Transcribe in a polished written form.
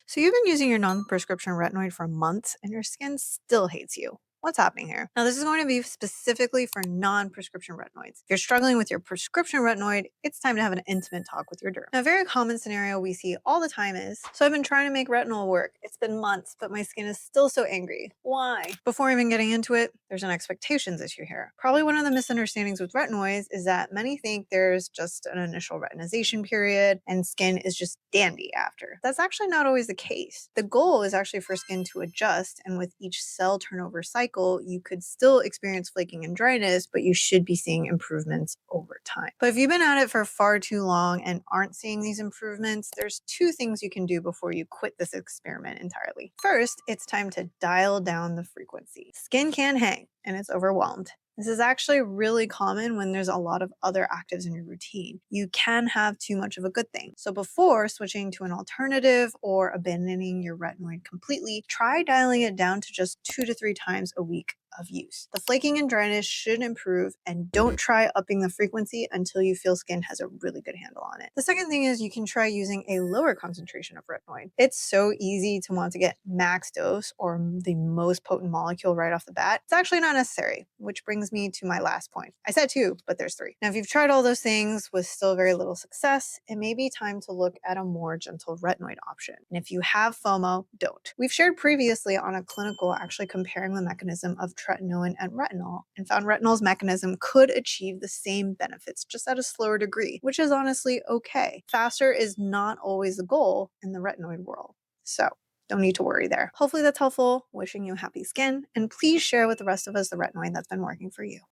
So you've been using your non-prescription retinoid for months and your skin still hates you. What's happening here? Now, this is going to be specifically for non-prescription retinoids. If you're struggling with your prescription retinoid, it's time to have an intimate talk with your derm. Now, a very common scenario we see all the time is, so I've been trying to make retinol work. It's been months, but my skin is still so angry. Why? Before even getting into it, there's an expectations issue here. Probably one of the misunderstandings with retinoids is that many think there's just an initial retinization period and skin is just dandy after. That's actually not always the case. The goal is actually for skin to adjust, and with each cell turnover cycle, you could still experience flaking and dryness, but you should be seeing improvements over time. But if you've been at it for far too long and aren't seeing these improvements, there's two things you can do before you quit this experiment entirely. First, it's time to dial down the frequency. Skin can hang and it's overwhelmed. This is actually really common when there's a lot of other actives in your routine. You can have too much of a good thing. So before switching to an alternative or abandoning your retinoid completely, try dialing it down to just 2 to 3 times a week of use. The flaking and dryness should improve, and don't try upping the frequency until you feel skin has a really good handle on it. The second thing is you can try using a lower concentration of retinoid. It's so easy to want to get max dose or the most potent molecule right off the bat. It's actually not necessary, which brings me to my last point. I said two, but there's three. Now, if you've tried all those things with still very little success, it may be time to look at a more gentle retinoid option. And if you have FOMO, don't. We've shared previously on a clinical actually comparing the mechanism of tretinoin and retinol, and found retinol's mechanism could achieve the same benefits just at a slower degree, which is honestly okay. Faster is not always the goal in the retinoid world. So don't need to worry there. Hopefully that's helpful. Wishing you happy skin, and please share with the rest of us the retinoid that's been working for you.